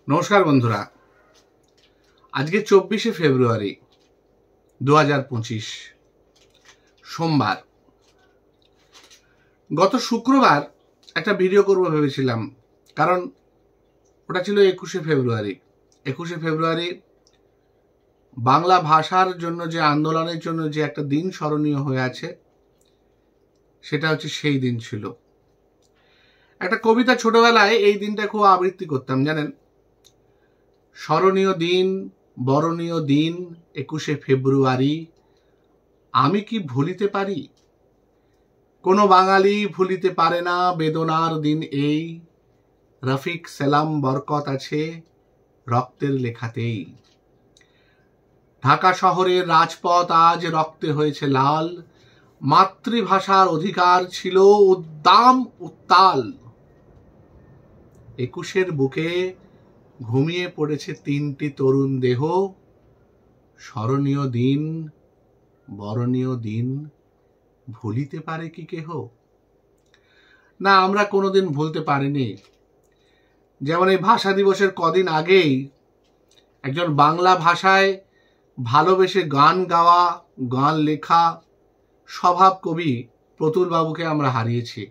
নমস্কার বন্ধুরা, আজকে 24শে ফেব্রুয়ারি 2025 সোমবার। গত শুক্রবার একটা ভিডিও করব ভেবেছিলাম, কারণ ওটা ছিল 21শে ফেব্রুয়ারি। 21শে ফেব্রুয়ারি বাংলা ভাষার জন্য যে আন্দোলনের জন্য যে একটা দিন স্মরণীয় হয়ে আছে, সেটা হচ্ছে সেই দিন ছিল। একটা কবিতা ছোটবেলায় এই দিনটা খুব আবৃত্তি করতাম, জানেন। স্মরণীয় দিন, বরণীয় দিন 21শে ফেব্রুয়ারি, আমি কি ভুলিতে পারি? কোনো বাঙালি ভুলিতে পারে না বেদনার দিন এই, রফিক সালাম বরকত আছে রক্তের লেখাতেই। ঢাকা শহরের রাজপথ আজ রক্তে হয়েছে লাল, মাতৃভাষার অধিকার ছিল উদ্দাম উত্তাল। 21-এর বুকে ঘুমিয়ে পড়েছে 3টি তরুণ দেহ, স্মরণীয় দিন, বরণীয় দিন ভুলিতে পারে কি কেহ? না, আমরা কোনোদিন ভুলতে পারিনি। যেমন এই ভাষা দিবসের কদিন আগেই একজন বাংলা ভাষায় ভালোবেসে গান গাওয়া, গান লেখা স্বভাব কবি প্রতুল বাবুকে আমরা হারিয়েছি।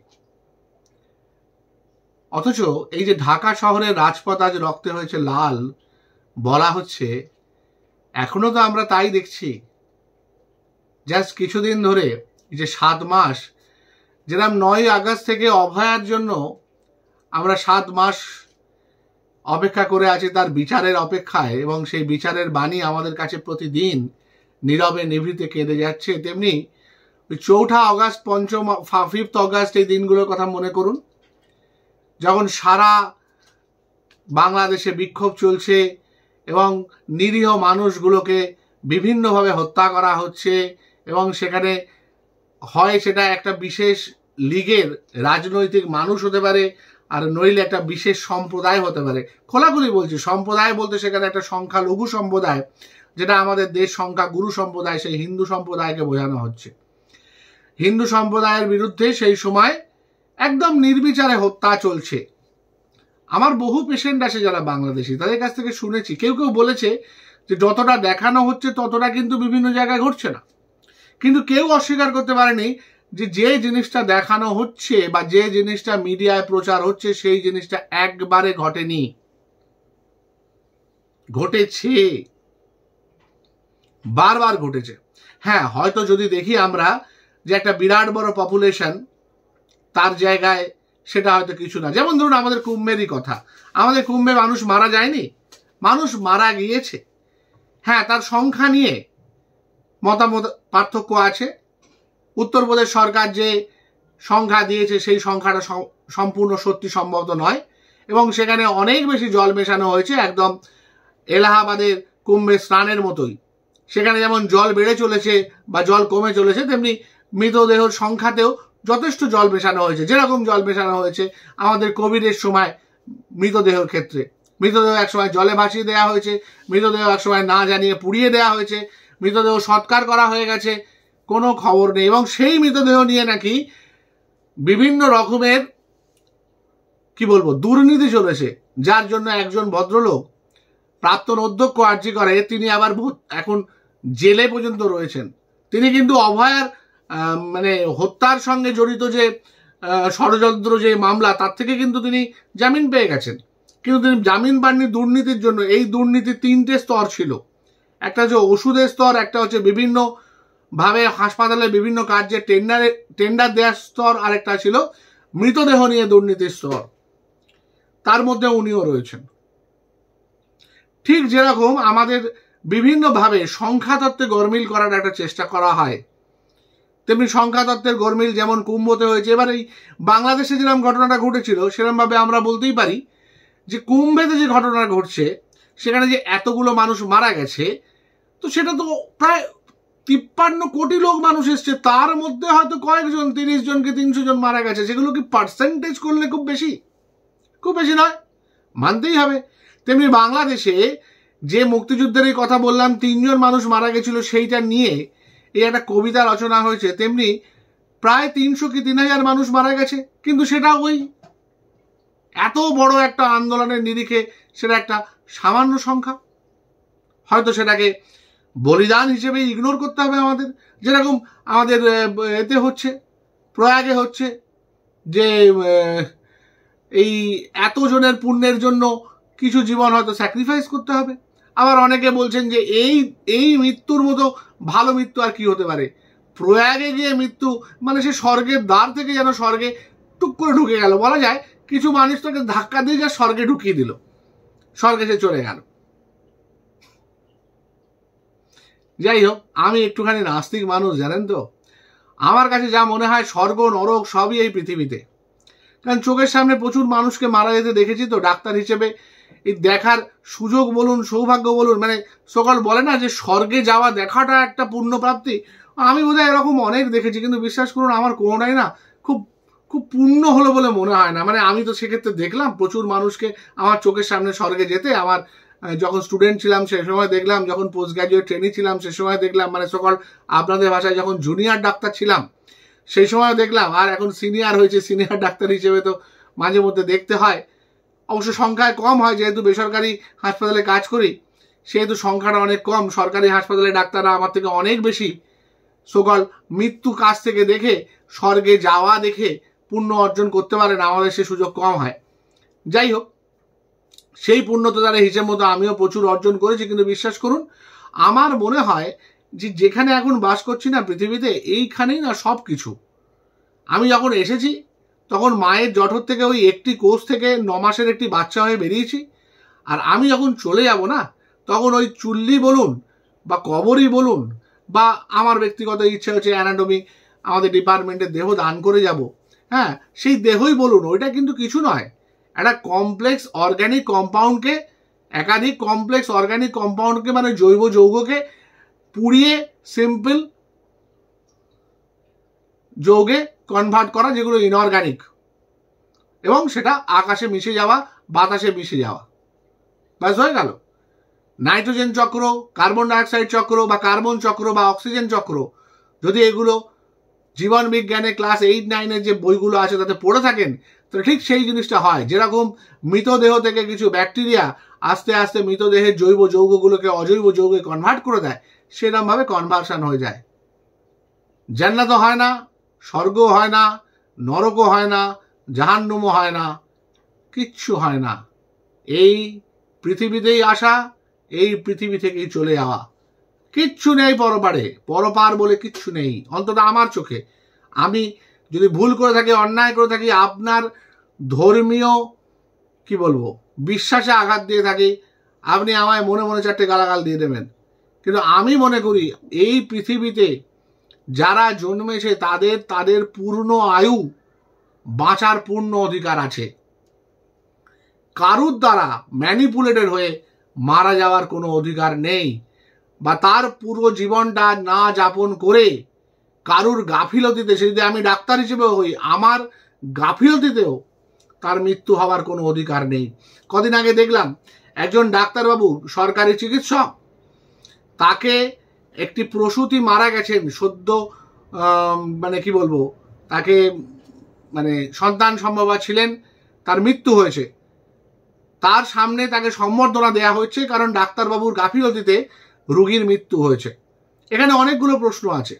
অথচ এই যে ঢাকা শহরের রাজপথ আজ রক্তে হয়েছে লাল বলা হচ্ছে, এখনো তো আমরা তাই দেখছি। জাস্ট কিছুদিন ধরে এই যে 7 মাস, যেরকম 9 আগস্ট থেকে অভয়ার জন্য আমরা 7 মাস অপেক্ষা করে আছি তার বিচারের অপেক্ষায়, এবং সেই বিচারের বাণী আমাদের কাছে প্রতিদিন নীরবে নিভৃতে কেঁদে যাচ্ছে, তেমনি 4 আগস্ট, 5 অগস্ট এই দিনগুলোর কথা মনে করুন, যখন সারা বাংলাদেশে বিক্ষোভ চলছে এবং নিরীহ মানুষগুলোকে বিভিন্নভাবে হত্যা করা হচ্ছে, এবং সেখানে হয় সেটা একটা বিশেষ লীগের রাজনৈতিক মানুষ হতে পারে, আর নইলে একটা বিশেষ সম্প্রদায় হতে পারে। খোলাখুলি বলছি, সম্প্রদায় বলতে সেখানে একটা সংখ্যালঘু সম্প্রদায়, যেটা আমাদের দেশ সংখ্যাগুরু সম্প্রদায়, সেই হিন্দু সম্প্রদায়কে বোঝানো হচ্ছে। হিন্দু সম্প্রদায়ের বিরুদ্ধে সেই সময় একদম নির্বিচারে হত্যা চলছে। আমার বহু পেশেন্ট আছে যারা বাংলাদেশি, তাদের কাছ থেকে শুনেছি, কেউ কেউ বলেছে যে যতটা দেখানো হচ্ছে ততটা কিন্তু বিভিন্ন জায়গায় ঘটছে না। কিন্তু কেউ অস্বীকার করতে পারেনি যে যে জিনিসটা দেখানো হচ্ছে বা যে জিনিসটা মিডিয়ায় প্রচার হচ্ছে সেই জিনিসটা একবারে ঘটেনি, ঘটেছে, বারবার ঘটেছে। হ্যাঁ, হয়তো যদি দেখি আমরা যে একটা বিরাট বড় পপুলেশন, তার জায়গায় সেটা হয়তো কিছু না। যেমন ধরুন আমাদের কুম্ভেরই কথা, আমাদের কুম্ভে মানুষ মারা যায়নি, মানুষ মারা গিয়েছে। হ্যাঁ, তার সংখ্যা নিয়ে মতামত পার্থক্য আছে। উত্তরপ্রদেশ সরকার যে সংখ্যা দিয়েছে সেই সংখ্যাটা সম্পূর্ণ সত্যি সম্ভবত নয়, এবং সেখানে অনেক বেশি জল মেশানো হয়েছে, একদম এলাহাবাদের কুম্ভে স্নানের মতোই। সেখানে যেমন জল বেড়ে চলেছে বা জল কমে চলেছে, তেমনি মৃতদেহের সংখ্যাতেও যথেষ্ট জল মেশানো হয়েছে। যেরকম জল মেশানো হয়েছে আমাদের কোভিডের সময় মৃতদেহের ক্ষেত্রে, মৃতদেহ একসময় জলে ভাসিয়ে দেওয়া হয়েছে, মৃতদেহ একসময় না জানিয়ে পুড়িয়ে দেওয়া হয়েছে, মৃতদেহ সৎকার করা হয়ে গেছে, কোনো খবর নেই। এবং সেই মৃতদেহ নিয়ে নাকি বিভিন্ন রকমের কি বলবো দুর্নীতি চলেছে, যার জন্য একজন ভদ্রলোক, প্রাক্তন অধ্যক্ষ আরজি করে, তিনি আবার এখন জেলে পর্যন্ত রয়েছেন। তিনি কিন্তু অভয়ার মানে হত্যার সঙ্গে জড়িত যে ষড়যন্ত্র যে মামলা, তার থেকে কিন্তু তিনি জামিন পেয়ে গেছেন, কিন্তু তিনি জামিন পাননি দুর্নীতির জন্য। এই দুর্নীতির 3টে স্তর ছিল, একটা হচ্ছে ওষুধের স্তর, একটা হচ্ছে বিভিন্ন ভাবে হাসপাতালে বিভিন্ন কার্যে টেন্ডার দেওয়ার স্তর, আর একটা ছিল মৃতদেহ নিয়ে দুর্নীতির স্তর। তার মধ্যে উনিও রয়েছেন। ঠিক যেরকম আমাদের বিভিন্নভাবে সংখ্যাতত্ত্বে গরমিল করার একটা চেষ্টা করা হয়, তেমনি সংখ্যাতত্ত্বের গরমিল যেমন কুম্ভতে হয়েছে। এবার এই বাংলাদেশে যেরকম ঘটনাটা ঘটেছিল, সেরকম ভাবে আমরা বলতেই পারি যে কুম্ভেতে যে ঘটনা ঘটছে, সেখানে যে এতগুলো মানুষ মারা গেছে, তো সেটা তো প্রায় 53 কোটি লোক মানুষ এসছে, তার মধ্যে হয়তো কয়েকজন, 30 জন কি 300 জন মারা গেছে। সেগুলো কি পার্সেন্টেজ করলে খুব বেশি? খুব বেশি নয়, মানতেই হবে। তেমনি বাংলাদেশে যে মুক্তিযুদ্ধের এই কথা বললাম, 3 জন মানুষ মারা গেছিল, সেইটা নিয়ে এই একটা কবিতা রচনা হয়েছে, তেমনি প্রায় 300 কি 3000 মানুষ মারা গেছে, কিন্তু সেটা ওই এত বড় একটা আন্দোলনের নিরিখে সেটা একটা সামান্য সংখ্যা, হয়তো সেটাকে বলিদান হিসেবে ইগনোর করতে হবে আমাদের। যেরকম আমাদের এতে হচ্ছে, প্রয়াগে হচ্ছে যে এই এতজনের পুণ্যের জন্য কিছু জীবন হয়তো স্যাক্রিফাইস করতে হবে। আবার অনেকে বলছেন যে এই মৃত্যুর মতো ভালো মৃত্যু আর কি হতে পারে। প্রয়াগে গিয়ে মৃত্যু মানে সে স্বর্গের দ্বার থেকে যেন স্বর্গে টুক করে ঢুকে গেল, বলা যায় কিছু মানুষ তাকে ধাক্কা দিয়ে যা স্বর্গে ঢুকিয়ে দিল, স্বর্গে সে চলে গেল। যাই হোক, আমি একটুখানি নাস্তিক মানুষ জানেন তো, আমার কাছে যা মনে হয় স্বর্গ নরক সবই এই পৃথিবীতে। কারণ চোখের সামনে প্রচুর মানুষকে মারা যেতে দেখেছি তো, ডাক্তার হিসেবে এই দেখার সুযোগ বলুন, সৌভাগ্য বলুন, মানে সকাল বলে না যে স্বর্গে যাওয়া দেখাটা একটা পুণ্যপ্রাপ্তি, আমি বোধহয় এরকম অনেক দেখেছি, কিন্তু বিশ্বাস করুন আমার কোনোটাই না খুব খুব পূর্ণ হলো বলে মনে হয় না। মানে আমি তো সেক্ষেত্রে দেখলাম প্রচুর মানুষকে আমার চোখের সামনে স্বর্গে যেতে, আমার যখন স্টুডেন্ট ছিলাম সে সময় দেখলাম, যখন পোস্ট গ্রাজুয়েট ট্রেনি ছিলাম সে সময় দেখলাম, মানে সকল আপনাদের ভাষায় যখন জুনিয়র ডাক্তার ছিলাম সেই সময় দেখলাম, আর এখন সিনিয়র হয়েছে, সিনিয়র ডাক্তার হিসেবে তো মাঝে মধ্যে দেখতে হয়। অবশ্য সংখ্যায় কম হয়, যেহেতু বেসরকারি হাসপাতালে কাজ করি সেহেতু সংখ্যাটা অনেক কম। সরকারি হাসপাতালে ডাক্তাররা আমার থেকে অনেক বেশি সকল মৃত্যু কাছ থেকে দেখে স্বর্গে যাওয়া দেখে পুণ্য অর্জন করতে পারেন, আমাদের সে সুযোগ কম হয়। যাই হোক, সেই পুণ্য তো তারা হিসেব মতো আমিও প্রচুর অর্জন করেছি, কিন্তু বিশ্বাস করুন আমার মনে হয় যে যেখানে এখন বাস করছি না পৃথিবীতে, এইখানেই না সব কিছু। আমি যখন এসেছি তখন মায়ের জঠর থেকে ওই একটি কোষ থেকে 9 মাসের একটি বাচ্চা হয়ে বেরিয়েছি, আর আমি যখন চলে যাব না তখন ওই চুল্লি বলুন বা কবরই বলুন, বা আমার ব্যক্তিগত ইচ্ছে হচ্ছে অ্যানাটমি আমাদের ডিপার্টমেন্টে দেহ দান করে যাব, হ্যাঁ সেই দেহই বলুন, ওইটা কিন্তু কিছু নয়, একটা কমপ্লেক্স অর্গ্যানিক কম্পাউন্ডকে, একাধিক কমপ্লেক্স অর্গ্যানিক কম্পাউন্ডকে মানে জৈব যৌগকে পুড়িয়ে সিম্পল যৌগে কনভার্ট করা, যেগুলো ইনঅর্গানিক, এবং সেটা আকাশে মিশে যাওয়া, বাতাসে মিশে যাওয়া, ব্যাস হয়ে গেল। নাইট্রোজেন চক্র, কার্বন ডাইঅক্সাইড চক্র বা কার্বন চক্র বা অক্সিজেন চক্র, যদি এগুলো জীবন বিজ্ঞানে ক্লাস 8-9 যে বইগুলো আছে তাতে পড়ে থাকেন, তো ঠিক সেই জিনিসটা হয়। যেরকম মৃতদেহ থেকে কিছু ব্যাকটেরিয়া আস্তে আস্তে মৃতদেহের জৈব যৌগগুলোকে অজৈব যৌগে কনভার্ট করে দেয়, সেরকমভাবে কনভার্সন হয়ে যায়। জান্নাতও হয় না, স্বর্গও হয় না, নরকও হয় না, জাহান্নামও হয় না, কিচ্ছু হয় না। এই পৃথিবীতেই আসা, এই পৃথিবী থেকেই চলে যাওয়া, কিচ্ছু নেই পরপারে, পরপার বলে কিচ্ছু নেই, অন্তত আমার চোখে। আমি যদি ভুল করে থাকি, অন্যায় করে থাকি, আপনার ধর্মীয় কি বলবো বিশ্বাসে আঘাত দিয়ে থাকি, আপনি আমায় মনে মনে 4টে গালাগাল দিয়ে দেবেন, কিন্তু আমি মনে করি এই পৃথিবীতে যারা জন্মেছে তাদের তাদের পূর্ণ আয়ু বাঁচার পূর্ণ অধিকার আছে। কারুর দ্বারা ম্যানিপুলেটেড হয়ে মারা যাওয়ার কোনো অধিকার নেই, বা তার পুরো জীবনটা না যাপন করে কারুর গাফিলতিতে, সে যদি আমি ডাক্তার হিসেবে হই, আমার গাফিলতিতেও তার মৃত্যু হওয়ার কোনো অধিকার নেই। কদিন আগে দেখলাম একজন ডাক্তারবাবু, সরকারি চিকিৎসক, তাকে একটি প্রসূতি মারা গেছেন সদ্য, মানে কি বলবো, তাকে মানে সন্তান সম্ভবা ছিলেন, তার মৃত্যু হয়েছে, তার সামনে তাকে সম্বর্ধনা দেওয়া হচ্ছে কারণ ডাক্তারবাবুর গাফিলতিতে রোগীর মৃত্যু হয়েছে। এখানে অনেকগুলো প্রশ্ন আছে।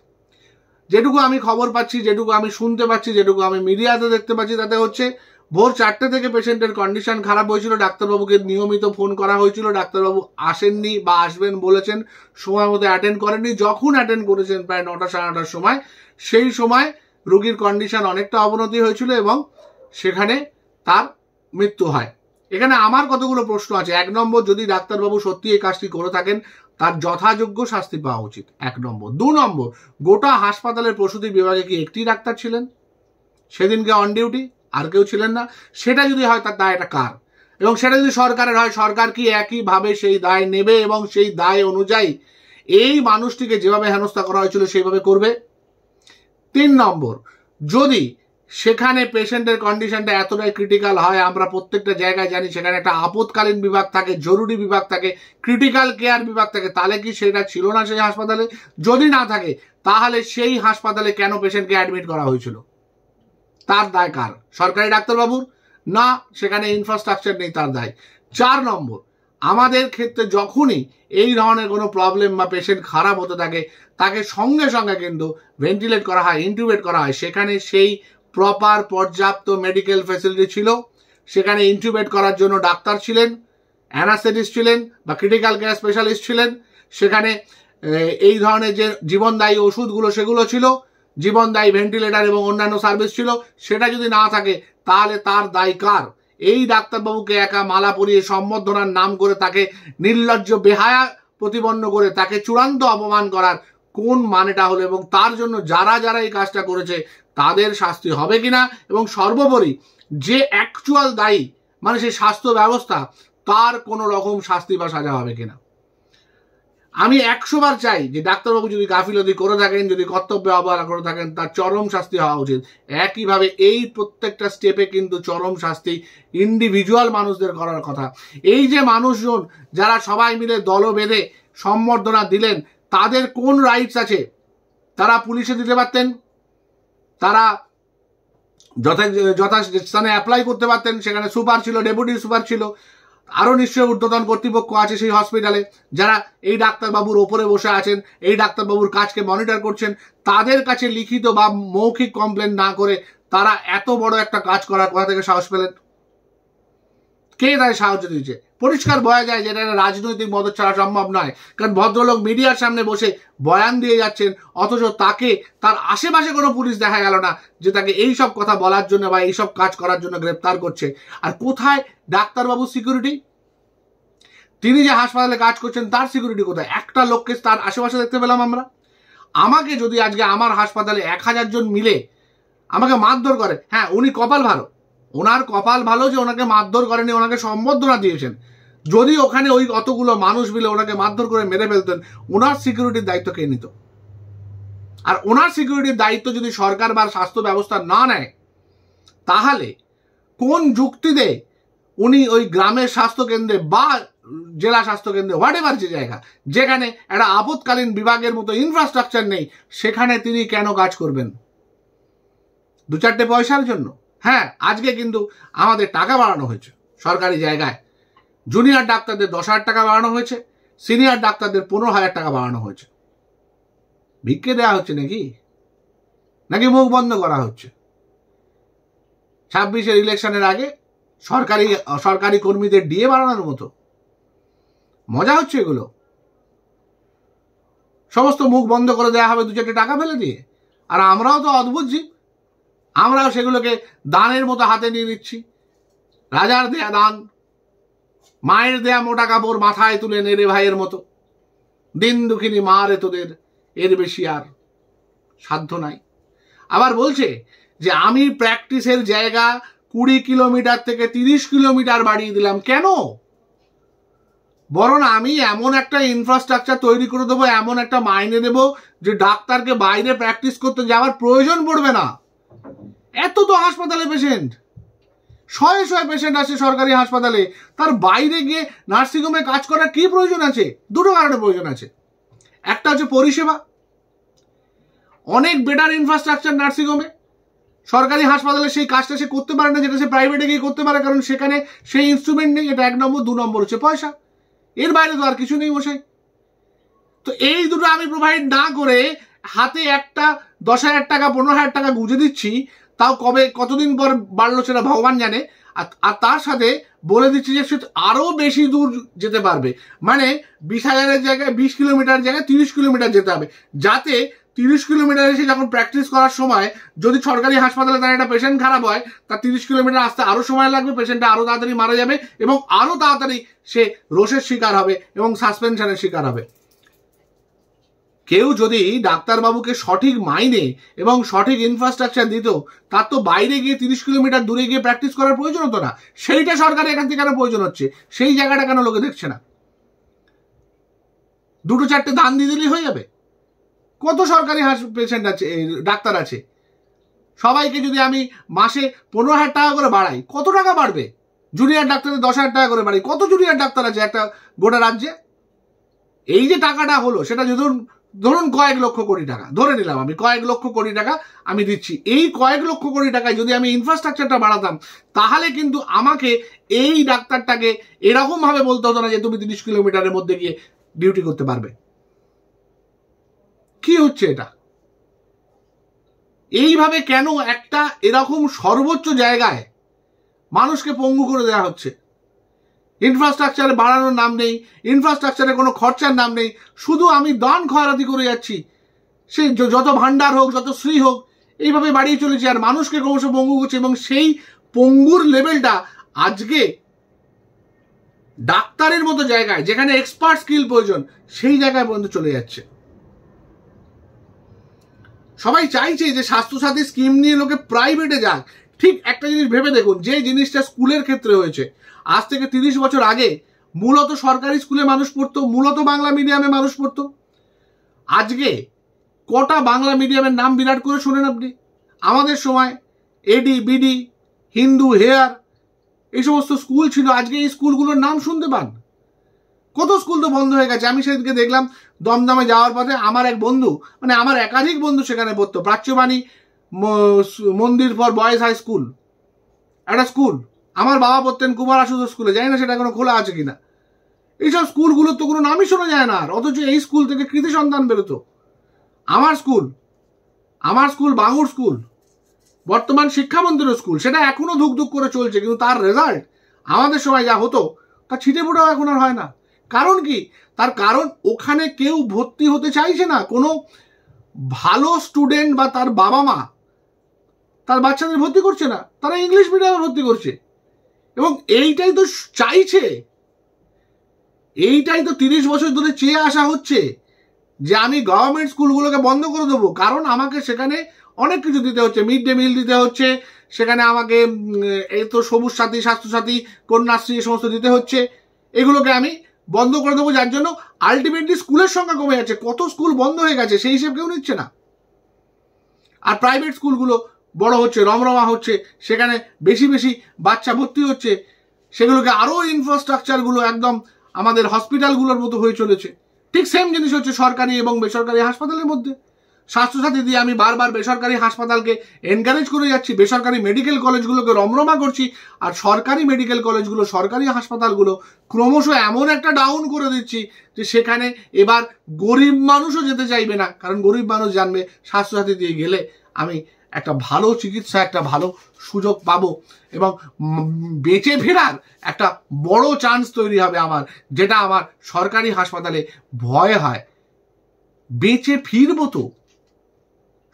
যেটুকু আমি খবর পাচ্ছি, যেটুকু আমি শুনতে পাচ্ছি, যেটুকু আমি মিডিয়াতে দেখতে পাচ্ছি, তাতে হচ্ছে ভোর 4টে থেকে পেশেন্টের কন্ডিশন খারাপ হয়েছিল, ডাক্তারবাবুকে নিয়মিত ফোন করা হয়েছিল, ডাক্তারবাবু আসেননি বা আসবেন বলেছেন, সময় মতো অ্যাটেন্ড করেননি। যখন অ্যাটেন্ড করেছেন প্রায় 9টা সাড়ে 9টার সময়, সেই সময় রোগীর কন্ডিশন অনেকটা অবনতি হয়েছিল এবং সেখানে তার মৃত্যু হয়। এখানে আমার কতগুলো প্রশ্ন আছে। 1 নম্বর, যদি ডাক্তারবাবু সত্যি এই কাজটি করে থাকেন তার যথাযোগ্য শাস্তি পাওয়া উচিত, 1 নম্বর। 2 নম্বর, গোটা হাসপাতালের প্রসূতি বিভাগে কি একটি ডাক্তার ছিলেন সেদিনকে অন ডিউটি, আর কেউ ছিলেন না? সেটা যদি হয় তার দায়টা কার? এবং সেটা যদি সরকারের হয়, সরকার কি একইভাবে সেই দায় নেবে এবং সেই দায় অনুযায়ী এই মানুষটিকে যেভাবে হেনস্থা করা হয়েছিল সেইভাবে করবে? 3 নম্বর, যদি সেখানে পেশেন্টের কন্ডিশনটা এতটাই ক্রিটিক্যাল হয়, আমরা প্রত্যেকটা জায়গায় জানি সেখানে একটা আপদকালীন বিভাগ থাকে, জরুরি বিভাগ থাকে, ক্রিটিক্যাল কেয়ার বিভাগ থাকে, তাহলে কি সেটা ছিল না সেই হাসপাতালে? যদি না থাকে তাহলে সেই হাসপাতালে কেন পেশেন্টকে অ্যাডমিট করা হয়েছিল? তার দায় কার? সরকারি ডাক্তারবাবুর না, সেখানে ইনফ্রাস্ট্রাকচার নেই, তার দায়। 4 নম্বর, আমাদের ক্ষেত্রে যখনই এই ধরনের কোনো প্রবলেম বা পেশেন্ট খারাপ হতে থাকে তাকে সঙ্গে সঙ্গে কিন্তু ভেন্টিলেট করা হয়, ইন্টিউবেট করা হয়। সেখানে সেই প্রপার পর্যাপ্ত মেডিকেল ফ্যাসিলিটি ছিল, সেখানে ইন্টিউবেট করার জন্য ডাক্তার ছিলেন, অ্যানাস্থেটিস্ট ছিলেন বা ক্রিটিক্যাল কেয়ার স্পেশালিস্ট ছিলেন, সেখানে এই ধরনের যে জীবনদায়ী ওষুধগুলো সেগুলো ছিল, জীবনদায়ী ভেন্টিলেটার এবং অন্যান্য সার্ভিস ছিল। সেটা যদি না থাকে তাহলে তার দায় কার? এই ডাক্তারবাবুকে একা মালা পরিয়ে সম্বর্ধনার নাম করে তাকে নির্লজ্জ বেহায়া প্রতিপন্ন করে তাকে চূড়ান্ত অপমান করার কোন মানেটা হলো? এবং তার জন্য যারা যারা এই কাজটা করেছে তাদের শাস্তি হবে কিনা, এবং সর্বোপরি যে অ্যাকচুয়াল দায়ী মানে সেই স্বাস্থ্য ব্যবস্থা, তার কোনো রকম শাস্তি বা সাজা হবে কিনা। আমি 100 বার চাই যে ডাক্তারবাবু যদি গাফিলতি করে থাকেন, যদি কর্তব্য অবহেলা করে থাকেন, তার চরম শাস্তি হওয়া উচিত। একইভাবে এই প্রত্যেকটা স্টেপে কিন্তু চরম শাস্তি ইন্ডিভিজুয়াল মানুষদের করার কথা। এই যে মানুষজন যারা সবাই মিলে দল বেঁধে সম্বর্ধনা দিলেন, তাদের কোন রাইটস আছে? তারা পুলিশে দিতে পারতেন, তারা যথাস্থানে অ্যাপ্লাই করতে পারতেন, সেখানে সুপার ছিল, ডেপুটি সুপার ছিল, আরো নিশ্চয়ই ঊর্ধ্বতন কর্তৃপক্ষ আছে সেই হসপিটালে যারা এই ডাক্তারবাবুর ওপরে বসে আছেন, এই ডাক্তারবাবুর কাজকে মনিটর করছেন। তাদের কাছে লিখিত বা মৌখিক কমপ্লেন না করে তারা এত বড় একটা কাজ করার কোথা থেকে সাহস পেলেন? কে তাদের সাহায্য দিয়েছে? পরিষ্কার বোঝা যায় যে এটা রাজনৈতিক মদত ছাড়া সম্ভব নয়। কারণ ভদ্রলোক মিডিয়ার সামনে বসে বয়ান দিয়ে যাচ্ছেন, অথচ তাকে তার আশেপাশে কোনো পুলিশ দেখা গেল না যে তাকে এইসব কথা বলার জন্য বা এইসব কাজ করার জন্য গ্রেপ্তার করছে। আর কোথায় ডাক্তারবাবুর সিকিউরিটি? তিনি যে হাসপাতালে কাজ করছেন তার সিকিউরিটি কোথায়? একটা লোককে তার আশেপাশে দেখতে পেলাম আমরা। আমাকে যদি আজকে আমার হাসপাতালে 1000 জন মিলে আমাকে মারধর করে, হ্যাঁ উনি কপাল ভালো, ওনার কপাল ভালো যে ওনাকে মারধর করেনি, ওনাকে সম্বর্ধনা দিয়েছেন। যদি ওখানে ওই অতগুলো মানুষ মিলে ওনাকে মারধর করে মেরে ফেলতেন, ওনার সিকিউরিটির দায়িত্ব কে নিত? আর ওনার সিকিউরিটির দায়িত্ব যদি সরকার বা স্বাস্থ্য ব্যবস্থা না নেয়, তাহলে কোন যুক্তিতে উনি ওই গ্রামের স্বাস্থ্যকেন্দ্রে বা জেলা স্বাস্থ্যকেন্দ্রে হোয়াট এভার যে জায়গা যেখানে একটা আপৎকালীন বিভাগের মতো ইনফ্রাস্ট্রাকচার নেই, সেখানে তিনি কেন কাজ করবেন? 2-4 পয়সার জন্য? হ্যাঁ, আজকে কিন্তু আমাদের টাকা বাড়ানো হয়েছে সরকারি জায়গায়। জুনিয়র ডাক্তারদের 10,000 টাকা বাড়ানো হয়েছে, সিনিয়র ডাক্তারদের 15,000 টাকা বাড়ানো হয়েছে। ভিক্ষে দেওয়া হচ্ছে নাকি মুখ বন্ধ করা হচ্ছে? 26-এর ইলেকশনের আগে সরকারি কর্মীদের ডিএ বাড়ানোর মতো মজা হচ্ছে এগুলো? সমস্ত মুখ বন্ধ করে দেওয়া হবে 2-4 টাকা ফেলে দিয়ে। আর আমরাও তো অদ্ভুত জীব, আমরাও সেগুলোকে দানের মতো হাতে নিয়ে নিচ্ছি। রাজার দেয়া দান, মায়ের দেয়া মোটা কাপড় মাথায় তুলে নেড়ে ভাইয়ের মতো। দিন দুঃখিনী মা রে তোদের, এর বেশি আর সাধ্য নাই। আবার বলছে যে আমি প্র্যাকটিসের জায়গা 20 কিলোমিটার থেকে 30 কিলোমিটার বাড়িয়ে দিলাম। কেন? বরং আমি এমন একটা ইনফ্রাস্ট্রাকচার তৈরি করে দেবো, এমন একটা মাইনে দেবো যে ডাক্তারকে বাইরে প্র্যাকটিস করতে যাওয়ার প্রয়োজন পড়বে না। এত তো হাসপাতালে পেশেন্ট, শয়ে পেশেন্ট আছে সরকারি হাসপাতালে, তার বাইরে গিয়ে নার্সিংহোমে কাজ করার কি প্রয়োজন আছে? 2টো কারণে প্রয়োজন আছে। একটা হচ্ছে পরিষেবা, অনেক বেটার ইনফ্রাস্ট্রাকচার নার্সিংহোমে। সরকারি হাসপাতালে সেই কাজটা সে করতে পারে না যেটা সে প্রাইভেটে গিয়ে করতে পারে, কারণ সেখানে সেই ইনস্ট্রুমেন্ট নেই। এটা 1 নম্বর। 2 নম্বর হচ্ছে পয়সা, এর বাইরে তো আর কিছু নেই মশাই। তো এই দুটো আমি প্রোভাইড না করে হাতে একটা 10,000 টাকা 15,000 টাকা গুঁজে দিচ্ছি, তাও কতদিন পর বাড়লো সেটা ভগবান জানে। আর তার সাথে বলে দিচ্ছি যে সে আরো বেশি দূর যেতে পারবে, মানে 20,000-এর জায়গায় 20 কিলোমিটার জায়গায় 30 কিলোমিটার যেতে হবে, যাতে 30 কিলোমিটার এসে যখন প্র্যাকটিস করার সময় যদি সরকারি হাসপাতালে তার একটা পেশেন্ট খারাপ হয়, তার 30 কিলোমিটার আসতে আরো সময় লাগবে, পেশেন্টটা আরো তাড়াতাড়ি মারা যাবে এবং আরো তাড়াতাড়ি সে রোষের শিকার হবে এবং সাসপেনশনের শিকার হবে। কেউ যদি ডাক্তারবাবুকে সঠিক মাইনে এবং সঠিক ইনফ্রাস্ট্রাকচার দিত, তার তো বাইরে গিয়ে 30 কিলোমিটার দূরে গিয়ে প্র্যাকটিস করার প্রয়োজন হতো না। সেইটা সরকার এখান থেকে কেন প্রয়োজন হচ্ছে? সেই জায়গাটা কেন লোকে দেখছে না? 2-4টে দান দিয়ে দিলেই হয়ে যাবে। কত সরকারি পেশেন্ট আছে, ডাক্তার আছে, সবাইকে যদি আমি মাসে 15,000 টাকা করে বাড়াই, কত টাকা বাড়বে? জুনিয়র ডাক্তারদের 10,000 টাকা করে বাড়াই, কত জুনিয়র ডাক্তার আছে একটা গোটা রাজ্যে? এই যে টাকাটা হলো সেটা যদি ধরুন কয়েক লক্ষ কোটি টাকা, ধরে নিলাম আমি কয়েক লক্ষ কোটি টাকা আমি দিচ্ছি। এই কয়েক লক্ষ কোটি টাকায় যদি আমি ইনফ্রাস্ট্রাকচারটা বাড়াতাম, তাহলে কিন্তু আমাকে এই ডাক্তারটাকে এরকম ভাবে বলতে হতো না যে তুমি 30 কিলোমিটারের মধ্যে গিয়ে ডিউটি করতে পারবে। কি হচ্ছে এটা? এইভাবে কেন একটা এরকম সর্বোচ্চ জায়গায় মানুষকে পঙ্গু করে দেওয়া হচ্ছে? ইনফ্রাস্ট্রাকচারে বাড়ানোর নাম নেই, ইনফ্রাস্ট্রাকচারে কোনো খরচার নাম নেই, শুধু আমি দান খয়রাতি করে যাচ্ছি। সে যত ভান্ডার হোক, যত শ্রী হোক, এইভাবে বাড়িয়ে চলেছে আর মানুষকে ক্রমশ পঙ্গু করছে। এবং সেই পঙ্গুর লেভেলটা আজকে ডাক্তারের মতো জায়গায়, যেখানে এক্সপার্ট স্কিল প্রয়োজন, সেই জায়গায় পর্যন্ত চলে যাচ্ছে। সবাই চাইছে যে স্বাস্থ্যসাথী স্কিম নিয়ে লোকে প্রাইভেটে যাক। ঠিক একটা জিনিস ভেবে দেখুন, যে জিনিসটা স্কুলের ক্ষেত্রে হয়েছে আজ থেকে 30 বছর আগে, মূলত সরকারি স্কুলে মানুষ পড়তো, মূলত বাংলা মিডিয়ামে মানুষ পড়তো। আজকে কটা বাংলা মিডিয়ামের নাম বিরাট করে শোনেন আপনি? আমাদের সময় এডি, বিডি, হিন্দু, হেয়ার, এই সমস্ত স্কুল ছিল। আজকে এই স্কুলগুলোর নাম শুনতে পান? কত স্কুল তো বন্ধ হয়ে গেছে। আমি সেদিনকে দেখলাম দমদমে যাওয়ার পথে আমার এক বন্ধু, মানে আমার একাধিক বন্ধু সেখানে পড়তো, প্রাচ্যবাণী মন্দির ফর বয়েজ হাই স্কুল, একটা স্কুল। আমার বাবা পড়তেন কুমার আশুতোষ স্কুলে, জানি না সেটা এখনো খোলা আছে কিনা। এইসব স্কুলগুলোর তো কোনো নামই শোনা যায় না আর, অথচ এই স্কুল থেকে কৃতি সন্তান বেরোতো। আমার স্কুল বাঙুর স্কুল, বর্তমান শিক্ষামন্ত্রীর স্কুল, সেটা এখনো ধুক ধুক করে চলছে, কিন্তু তার রেজাল্ট আমাদের সময় যা হতো তা ছিটে ফোটাও এখন আর হয় না। কারণ কি? তার কারণ ওখানে কেউ ভর্তি হতে চাইছে না। কোনো ভালো স্টুডেন্ট বা তার বাবা মা তার বাচ্চাদের ভর্তি করছে না, তারা ইংলিশ মিডিয়ামে ভর্তি করছে। এবং এইটাই তো চাইছে, এইটাই তো 30 বছর ধরে চেয়ে আসা হচ্ছে যে আমি গভর্নমেন্ট স্কুলগুলোকে বন্ধ করে দেবো। কারণ আমাকে সেখানে অনেক কিছু দিতে হচ্ছে, মিড ডে মিল দিতে হচ্ছে, সেখানে আমাকে এই তো সবুজ সাথী, স্বাস্থ্যসাথী, কন্যাশ্রী, এই সমস্ত দিতে হচ্ছে। এগুলোকে আমি বন্ধ করে দেবো, যার জন্য আলটিমেটলি স্কুলের সংখ্যা কমে যাচ্ছে। কত স্কুল বন্ধ হয়ে গেছে সেই হিসেব কেউ নিচ্ছে না। আর প্রাইভেট স্কুলগুলো বড় হচ্ছে, রমরমা হচ্ছে, সেখানে বেশি বেশি বাচ্চা ভর্তি হচ্ছে, সেগুলোকে আরও ইনফ্রাস্ট্রাকচারগুলো একদম আমাদের হসপিটালগুলোর মতো হয়ে চলেছে। ঠিক সেম জিনিস হচ্ছে সরকারি এবং বেসরকারি হাসপাতালের মধ্যে। স্বাস্থ্যসাথী দিয়ে আমি বারবার বেসরকারি হাসপাতালকে এনকারেজ করে যাচ্ছি, বেসরকারি মেডিকেল কলেজগুলোকে রমরমা করছি, আর সরকারি মেডিকেল কলেজগুলো, সরকারি হাসপাতালগুলো ক্রমশ এমন একটা ডাউন করে দিচ্ছি যে সেখানে এবার গরিব মানুষও যেতে চাইবে না। কারণ গরিব মানুষ জানবে স্বাস্থ্যসাথী দিয়ে গেলে আমি একটা ভালো চিকিৎসা, একটা ভালো সুযোগ পাবো এবং বেঁচে ফেরার একটা বড় চান্স তৈরি হবে আমার, যেটা আমার সরকারি হাসপাতালে ভয় হয়। বেঁচে ফিরবো তো।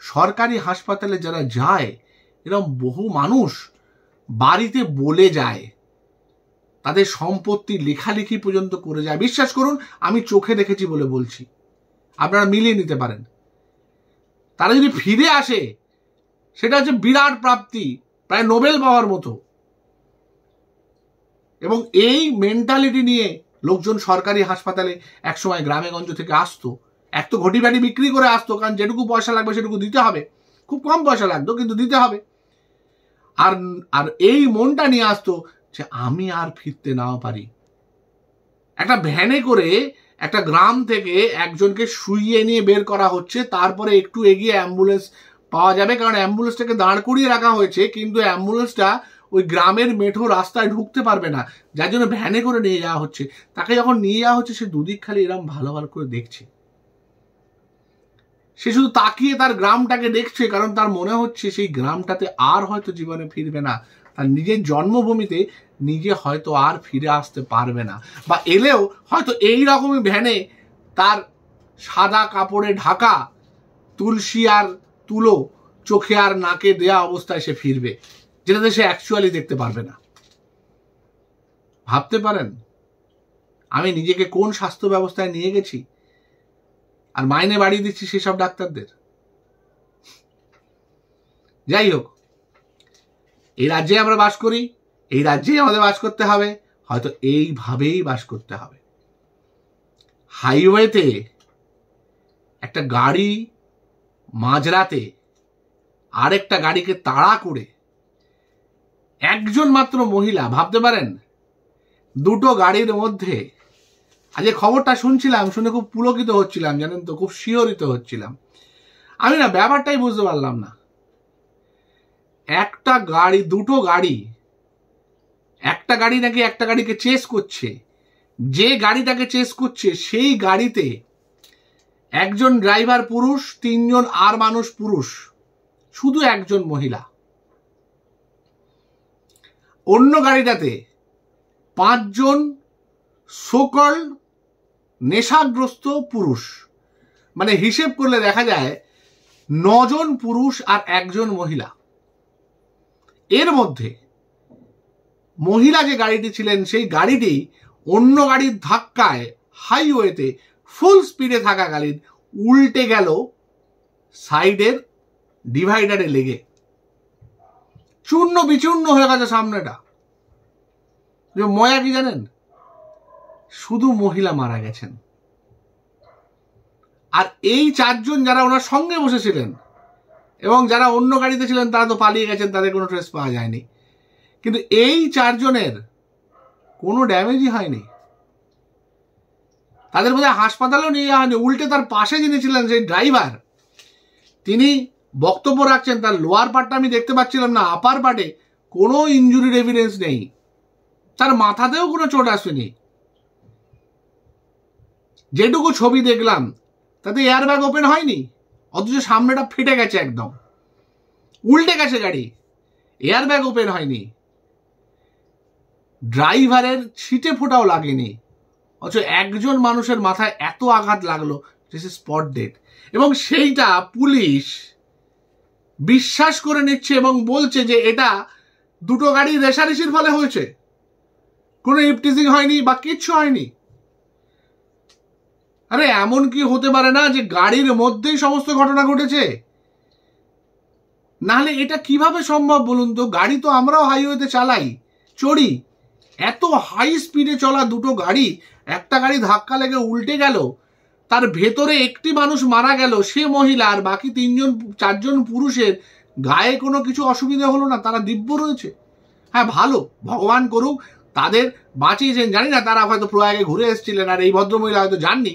সরকারি হাসপাতালে যারা যায়, এরকম বহু মানুষ বাড়িতে বলে যায়, তাদের সম্পত্তি লেখালেখি পর্যন্ত করে যায়। বিশ্বাস করুন, আমি চোখে দেখেছি বলে বলছি, আপনারা মিলিয়ে নিতে পারেন। তারা যদি ফিরে আসে, সেটা হচ্ছে বিরাট প্রাপ্তি, প্রায় নোবেল পাওয়ার মতো। এবং এই মেন্টালিটি নিয়ে লোকজন সরকারি হাসপাতালে একসময় গ্রামে গঞ্জ থেকে আসতো। এক তো ঘটি বাটি বিক্রি করে আসতো, কারণ যেটুকু পয়সা লাগবে সেটুকু দিতে হবে, খুব কম পয়সা লাগতো কিন্তু দিতে হবে। আর এই মনটা নিয়ে আসতো যে আমি আর ফিরতে নাও পারি। একটা ভ্যানে করে একটা গ্রাম থেকে একজনকে শুইয়ে নিয়ে বের করা হচ্ছে, তারপরে একটু এগিয়ে অ্যাম্বুলেন্স পাওয়া যাবে, কারণ অ্যাম্বুলেন্সটাকে দাঁড় করিয়ে রাখা হয়েছে, কিন্তু অ্যাম্বুলেন্সটা ওই গ্রামের মেঠো রাস্তায় ঢুকতে পারবে না, যার জন্য ভ্যানে করে নিয়ে যাওয়া হচ্ছে। তাকে যখন নিয়ে যাওয়া হচ্ছে, সে দুদিক খালি এরকম ভালো ভালো করে দেখছে। সে শুধু তাকিয়ে তার গ্রামটাকে দেখছে, কারণ তার মনে হচ্ছে সেই গ্রামটাতে আর হয়তো জীবনে ফিরবে না, তার নিজের জন্মভূমিতে নিজে হয়তো আর ফিরে আসতে পারবে না, বা এলেও হয়তো এই রকমই ভ্যানে তার সাদা কাপড়ে ঢাকা তুলসী আর তুলো চোখে আর নাকে দেয়া অবস্থায় সে ফিরবে, যেটাতে সে অ্যাকচুয়ালি দেখতে পারবে না। ভাবতে পারেন আমি নিজেকে কোন স্বাস্থ্য ব্যবস্থায় নিয়ে গেছি, আর মাইনে বাড়িয়ে দিচ্ছি সেসব ডাক্তারদের। যাই হোক, এই রাজ্যে আমরা বাস করি, এই রাজ্যেই আমাদের বাস করতে হবে, হয়তো এইভাবেই বাস করতে হবে। হাইওয়েতে একটা গাড়ি মাঝরাতে আরেকটা গাড়িকে তাড়া করে একজন মাত্র মহিলা, ভাবতে পারেন দুটো গাড়ির মধ্যে আজকে খবরটা শুনছিলাম, শুনে খুব পুলকিত হচ্ছিলাম, জানেন তো, খুব শিহরিত হচ্ছিলাম। আমি না ব্যাপারটাই বুঝতে পারলাম না। একটা গাড়ি, দুটো গাড়ি, একটা গাড়ি নাকি একটা গাড়িকে চেস করছে। যে গাড়িটাকে চেস করছে সেই গাড়িতে একজন ড্রাইভার পুরুষ, 3 জন আর মানুষ পুরুষ, শুধু একজন মহিলা। অন্য গাড়িটাতে 5 জন সকল নেশাগ্রস্ত পুরুষ। মানে হিসেব করলে দেখা যায় 9 জন পুরুষ আর 1 জন মহিলা। এর মধ্যে মহিলা যে গাড়িটি ছিলেন সেই গাড়িটি অন্য গাড়ির ধাক্কায় হাইওয়েতে ফুল স্পিডে থাকা গাড়ির উল্টে গেল সাইডের ডিভাইডারে লেগে, চূর্ণ বিচূর্ণ হয়ে গেছে সামনেটা। মজা কি জানেন? শুধু মহিলা মারা গেছেন। আর এই 4 জন যারা ওনার সঙ্গে বসেছিলেন এবং যারা অন্য গাড়িতে ছিলেন তারা তো পালিয়ে গেছেন, তাদের কোনো ট্রেস পাওয়া যায়নি। কিন্তু এই 4 জনের কোনো ড্যামেজই হয়নি, তাদের মধ্যে হাসপাতালেও নিয়ে যাওয়া হয়নি। উল্টে তার পাশে যিনি ছিলেন সেই ড্রাইভার, তিনি বক্তব্য রাখছেন, তার লোয়ার পার্টটা আমি দেখতে পাচ্ছিলাম না, আপার পার্টে কোনো ইনজুরির এভিডেন্স নেই, তার মাথাতেও কোনো চোট আসেনি। যেটুকু ছবি দেখলাম তাতে এয়ার ব্যাগ ওপেন হয়নি, অথচ সামনেটা ফেটে গেছে, একদম উল্টে গেছে গাড়ি, এয়ার ব্যাগ ওপেন হয়নি, ড্রাইভারের ছিটে ফোটাও লাগেনি, অথচ একজন মানুষের মাথায় এত আঘাত লাগলো যে সে স্পট ডেড। এবং সেইটা পুলিশ বিশ্বাস করে নিচ্ছে এবং বলছে যে এটা দুটো গাড়ি রেষারেষির ফলে হয়েছে, কোনো ইপটিজিং হয়নি বা কিচ্ছু হয়নি। আরে এমন কি হতে পারে না যে গাড়ির মধ্যেই সমস্ত ঘটনা ঘটেছে? নাহলে এটা কিভাবে সম্ভব বলুন তো? গাড়ি তো আমরাও হাইওয়েতে চালাই, চড়ি, এত হাই স্পিডে চলা দুটো গাড়ি, একটা গাড়ি ধাক্কা লেগে উল্টে গেল, তার ভেতরে একটি মানুষ মারা গেল, সে মহিলা, আর বাকি 4 জন পুরুষের গায়ে কোনো কিছু অসুবিধা হলো না, তারা দিব্য রয়েছে। হ্যাঁ, ভালো, ভগবান করুক, তাদের বাঁচিয়েছেন। জানি না, তারা হয়তো প্রয়াগে ঘুরে এসেছিলেন আর এই ভদ্রমহিলা হয়তো জাননি,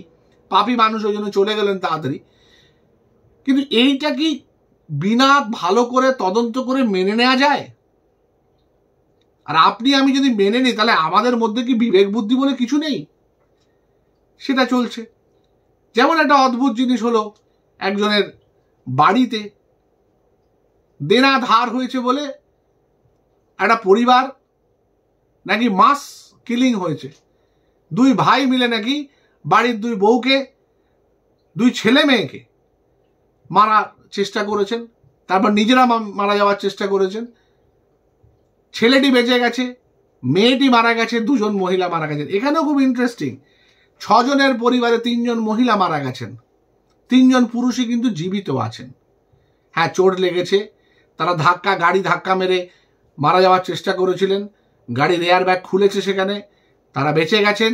পাপী মানুষ, ওই জন্য চলে গেলেন তাড়াতাড়ি। কিন্তু এইটা কি বিনা ভালো করে তদন্ত করে মেনে নেওয়া যায়? আর আপনি আমি যদি মেনে নিই, তাহলে আমাদের মধ্যে কি বিবেক বুদ্ধি বলে কিছু নেই? সেটা চলছে। যেমন একটা অদ্ভুত জিনিস হলো, একজনের বাড়িতে দেনা ধার হয়েছে বলে একটা পরিবার নাকি মাস কিলিং হয়েছে। 2 ভাই মিলে নাকি বাড়ির 2 বউকে, 2 ছেলে মেয়েকে মারার চেষ্টা করেছেন, তারপর নিজেরা মারা যাওয়ার চেষ্টা করেছেন। ছেলেটি বেঁচে গেছে, মেয়েটি মারা গেছে, 2 জন মহিলা মারা গেছেন। এখানেও খুব ইন্টারেস্টিং, 6 জনের পরিবারে 3 জন মহিলা মারা গেছেন, 3 জন পুরুষই কিন্তু জীবিত আছেন। হ্যাঁ, চোট লেগেছে, তারা গাড়ি ধাক্কা মেরে মারা যাওয়ার চেষ্টা করেছিলেন, গাড়ির এয়ার ব্যাগ খুলেছে, সেখানে তারা বেঁচে গেছেন।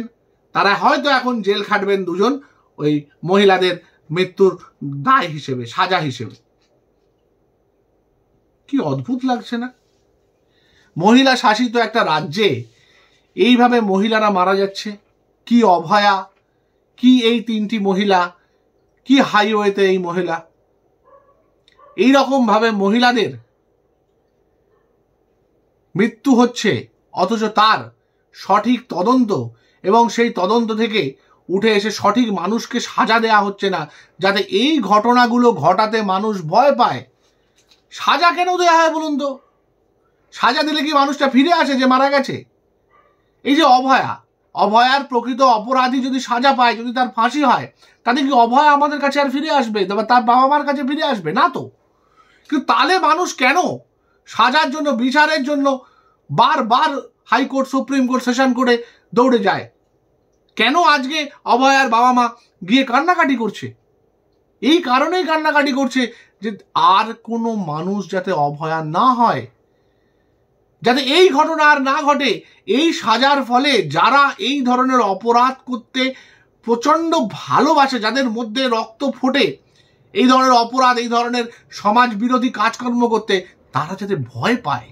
তারা হয়তো এখন জেল খাটবেন 2 জন, ওই মহিলাদের মৃত্যুর দায় হিসেবে, সাজা হিসেবে। কি অদ্ভুত লাগছে না? মহিলা শাসিত একটা রাজ্যে এইভাবে মহিলারা মারা যাচ্ছে। কি অভয়া, কি এই 3টি মহিলা, কি হাইওয়েতে এই মহিলা, এইরকম ভাবে মহিলাদের মৃত্যু হচ্ছে, অথচ তার সঠিক তদন্ত এবং সেই তদন্ত থেকে উঠে এসে সঠিক মানুষকে সাজা দেয়া হচ্ছে না, যাতে এই ঘটনাগুলো ঘটাতে মানুষ ভয় পায়। সাজা কেন দেওয়া হয় বলুন তো? সাজা দিলে কি মানুষটা ফিরে আসে যে মারা গেছে? এই যে অভয়ার প্রকৃত অপরাধী যদি সাজা পায়, যদি তার ফাঁসি হয়, তাতে কি অভয়া আমাদের কাছে আর ফিরে আসবে, তার বাবা মার কাছে ফিরে আসবে না? তো কিন্তু তাহলে মানুষ কেন সাজার জন্য, বিচারের জন্য বারবার হাইকোর্ট, সুপ্রিম কোর্ট, সেশন কোর্টে দৌড়ে যায়? কেন আজকে অভয়ার বাবা মা গিয়ে কান্নাকাটি করছে? এই কারণেই কান্নাকাটি করছে যে আর কোনো মানুষ যাতে অভয়া না হয়, যাতে এই ঘটনা আর না ঘটে। এই সাজার ফলে যারা এই ধরনের অপরাধ করতে প্রচন্ড ভালোবাসে, যাদের মধ্যে রক্ত ফোটে এই ধরনের অপরাধ, এই ধরনের সমাজ বিরোধী কাজকর্ম করতে, তারা যাতে ভয় পায়।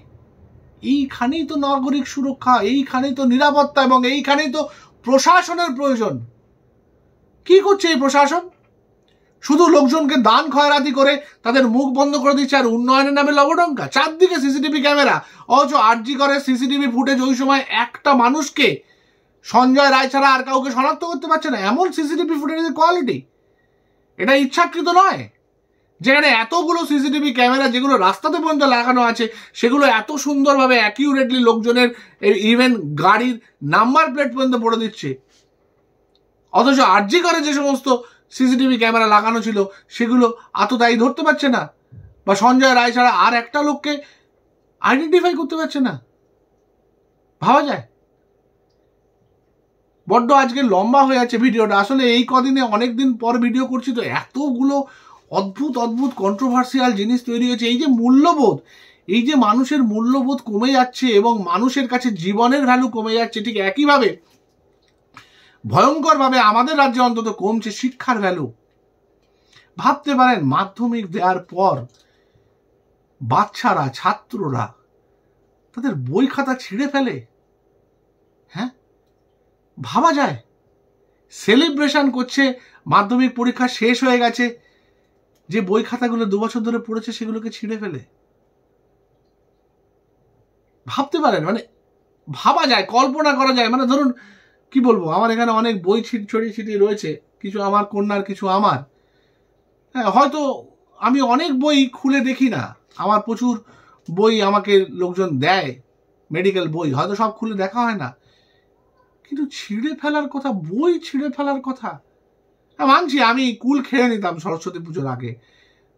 এইখানেই তো নাগরিক সুরক্ষা, এইখানেই তো নিরাপত্তা, এবং এইখানেই তো প্রশাসনের প্রয়োজন। কি করছে এই প্রশাসন? শুধু লোকজনকে দান খয়রাতি করে তাদের মুখ বন্ধ করে দিচ্ছে আর উন্নয়নের নামে লবডঙ্কা। চারদিকে সিসিটিভি ক্যামেরা, অথচ আরজি করে সিসিটিভি ফুটেজ ওই সময় একটা মানুষকে, সঞ্জয় রায় ছাড়া আর কাউকে শনাক্ত করতে পারছে না। এমন সিসিটিভি ফুটেজের কোয়ালিটি, এটা ইচ্ছাকৃত নয়। যেখানে এতগুলো সিসিটিভি ক্যামেরা যেগুলো রাস্তাতে পর্যন্ত লাগানো আছে, সেগুলো এত সুন্দরভাবে অ্যাকিউরেটলি লোকজনের ইভেন গাড়ির নাম্বার প্লেট পর্যন্ত পড়ে দিচ্ছে। অথচ আরজি করে যে সমস্ত সিসিটিভি ক্যামেরা লাগানো ছিল সেগুলো আততায়ী ধরতে পারছে না, বা সঞ্জয় রায় ছাড়া আর একটা লোককে আইডেন্টিফাই করতে পারছে না। ভাবা যায়? বড্ড আজকে লম্বা হয়ে যাচ্ছে ভিডিওটা। আসলে এই কদিনে অনেকদিন পর ভিডিও করছি তো এতগুলো অদ্ভুত অদ্ভুত কন্ট্রোভার্সিয়াল জিনিস তৈরি হয়েছে। এই যে মূল্যবোধ, এই যে মানুষের মূল্যবোধ কমে যাচ্ছে এবং মানুষের কাছে জীবনের ভ্যালু কমে যাচ্ছে, ঠিক একইভাবে ভয়ঙ্করভাবে আমাদের রাজ্যে অন্তত কমছে শিক্ষার ভ্যালু। ভাবতে পারেন মাধ্যমিক দেওয়ার পর বাচ্চারা, ছাত্ররা তাদের বই খাতা ছিঁড়ে ফেলে। হ্যাঁ, ভাবা যায়? সেলিব্রেশন করছে মাধ্যমিক পরীক্ষা শেষ হয়ে গেছে, যে বই খাতাগুলো 2 বছর ধরে পড়েছে সেগুলোকে ছিঁড়ে ফেলে। ভাবতে পারেন, মানে ভাবা যায়, কল্পনা করা যায়। মানে ধরুন কি বলবো, আমার এখানে অনেক বই ছড়িয়ে ছিটিয়ে রয়েছে, কিছু আমার কন্যার, কিছু আমার। হ্যাঁ, হয়তো আমি অনেক বই খুলে দেখি না, আমার প্রচুর বই আমাকে লোকজন দেয়, মেডিকেল বই, হয়তো সব খুলে দেখা হয় না। কিন্তু ছিঁড়ে ফেলার কথা, বই ছিঁড়ে ফেলার কথা। মানছি আমি কুল খেয়ে নিতাম সরস্বতী পুজোর আগে,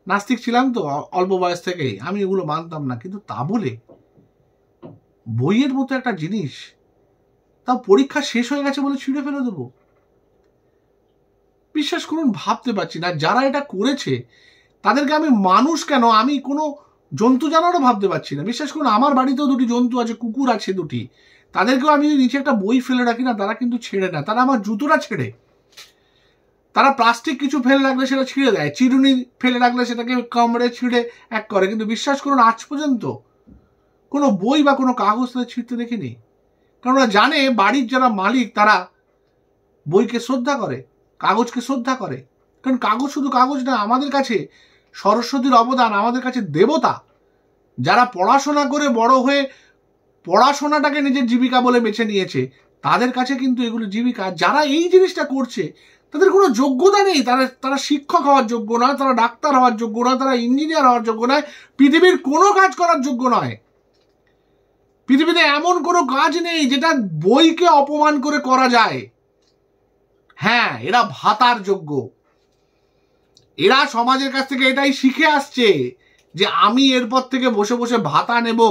নাস্তিক ছিলাম তো অল্প বয়স থেকেই, আমি এগুলো মানতাম না। কিন্তু তা বলে বইয়ের মতো একটা জিনিস, তাও পরীক্ষা শেষ হয়ে গেছে বলে ছিঁড়ে ফেলে দেবো? বিশ্বাস করুন, ভাবতে পারছি না। যারা এটা করেছে তাদেরকে আমি মানুষ কেন, আমি কোনো জন্তু জানোয়ারও ভাবতে পারছি না। বিশ্বাস করুন, আমার বাড়িতেও 2টি জন্তু আছে, কুকুর আছে 2টি। তাদেরকেও আমি নিচে একটা বই ফেলে রাখি না, তারা কিন্তু ছেড়ে না। তারা আমার জুতোটা ছেড়ে, তারা প্লাস্টিক কিছু ফেলে রাখলে সেটা ছিঁড়ে দেয়, চিরুনি ফেলে রাখলে সেটাকে কামড়ে ছিঁড়ে এক করে। কিন্তু বিশ্বাস করুন, আজ পর্যন্ত কোনো বই বা কোনো কাগজ তাদের ছিঁড়তে দেখিনি। কারণ ওরা জানে বাড়ির যারা মালিক তারা বইকে শ্রদ্ধা করে, কাগজকে শ্রদ্ধা করে। কারণ কাগজ শুধু কাগজ না, আমাদের কাছে সরস্বতীর অবদান, আমাদের কাছে দেবতা। যারা পড়াশোনা করে বড় হয়ে পড়াশোনাটাকে নিজের জীবিকা বলে বেছে নিয়েছে, তাদের কাছে কিন্তু এগুলো জীবিকা। যারা এই জিনিসটা করছে তাদের কোনো যোগ্যতা নেই, তারা শিক্ষক হওয়ার যোগ্য নয়, তারা ডাক্তার হওয়ার যোগ্য নয়, তারা ইঞ্জিনিয়ার হওয়ার যোগ্য নয়, পৃথিবীর কোনো কাজ করার যোগ্য নয়। পৃথিবীতে এমন কোনো কাজ নেই যেটা বইকে অপমান করে করা যায়। হ্যাঁ, এরা ভাতার যোগ্য। এরা সমাজের কাছ থেকে এটাই শিখে আসছে যে আমি এরপর থেকে বসে বসে ভাতা নেব,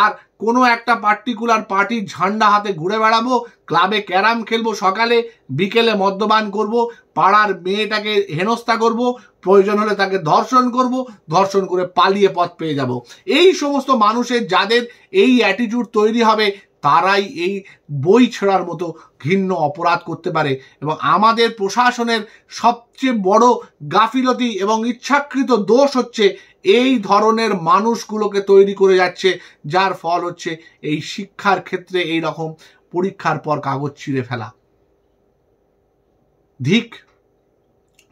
আর কোনো একটা পার্টিকুলার পার্টির ঝান্ডা হাতে ঘুরে বেড়াবো, ক্লাবে ক্যারাম খেলবো, সকালে বিকেলে মদ্যপান করব, পাড়ার মেয়েটাকে হেনস্থা করব, প্রয়োজন হলে তাকে ধর্ষণ করব, ধর্ষণ করে পালিয়ে পথ পেয়ে যাব। এই সমস্ত মানুষের যাদের এই অ্যাটিটিউড তৈরি হবে, তারাই এই বই ছেঁড়ার মতো ঘৃণ্য অপরাধ করতে পারে। এবং আমাদের প্রশাসনের সবচেয়ে বড় গাফিলতি এবং ইচ্ছাকৃত দোষ হচ্ছে এই ধরনের মানুষগুলোকে তৈরি করে যাচ্ছে, যার ফল হচ্ছে এই শিক্ষার ক্ষেত্রে এই রকম পরীক্ষার পর কাগজ ছিঁড়ে ফেলা। ধিক।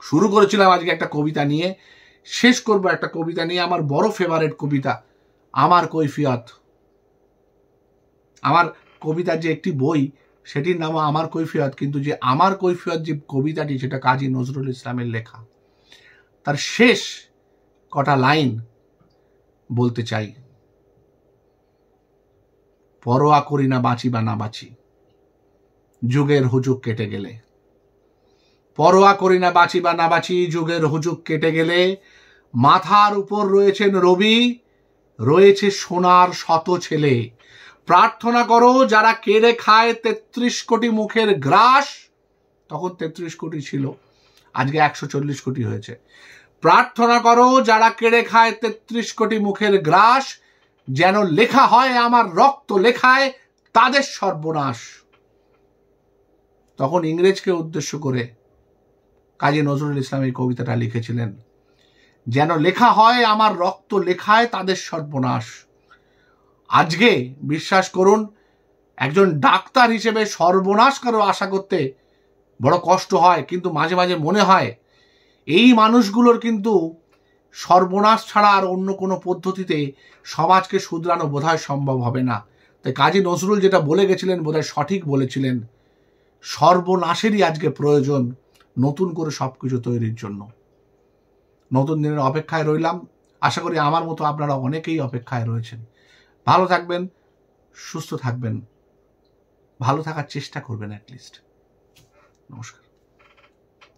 শুরু করেছিলাম আজকে একটা কবিতা নিয়ে, শেষ করব একটা কবিতা নিয়ে, আমার বড় ফেভারিট কবিতা, আমার কৈফিয়ত। আমার কবিতার যে একটি বই, সেটির নাম আমার কৈফিয়ত, কিন্তু যে আমার কৈফিয়ত যে কবিতাটি, সেটা কাজী নজরুল ইসলামের লেখা। তার শেষ কটা লাইন বলতে চাই। পরোয়া করি না বাঁচি বা না বাঁচি, যুগের হুজুগ কেটে গেলে। পরোয়া করি না বাঁচি বা না বাঁচি, যুগের হুজুগ কেটে গেলে। মাথার উপর রয়েছেন রবি, রয়েছে সোনার শত ছেলে। প্রার্থনা করো যারা কেড়ে খায় 33 কোটি মুখের গ্রাস। তখন 33 কোটি ছিল, আজকে 140 কোটি হয়েছে। প্রার্থনা করো যারা কেড়ে খায় 33 কোটি মুখের গ্রাস, যেন লেখা হয় আমার রক্ত লেখায় তাদের সর্বনাশ। তখন ইংরেজকে উদ্দেশ্য করে কাজী নজরুল ইসলাম এই কবিতাটা লিখেছিলেন, যেন লেখা হয় আমার রক্ত লেখায় তাদের সর্বনাশ। আজকে বিশ্বাস করুন, একজন ডাক্তার হিসেবে সর্বনাশ কারো আশা করতে বড় কষ্ট হয়, কিন্তু মাঝে মাঝে মনে হয় এই মানুষগুলোর কিন্তু সর্বনাশ ছাড়া আর অন্য কোনো পদ্ধতিতে সমাজকে শুধরানো বোধহয় সম্ভব হবে না। তাই কাজী নজরুল যেটা বলে গেছিলেন বোধহয় সঠিক বলেছিলেন, সর্বনাশেরই আজকে প্রয়োজন নতুন করে সবকিছু তৈরির জন্য। নতুন দিনের অপেক্ষায় রইলাম। আশা করি আমার মতো আপনারা অনেকেই অপেক্ষায় রয়েছেন। ভালো থাকবেন, সুস্থ থাকবেন, ভালো থাকার চেষ্টা করবেন অ্যাটলিস্ট। নমস্কার।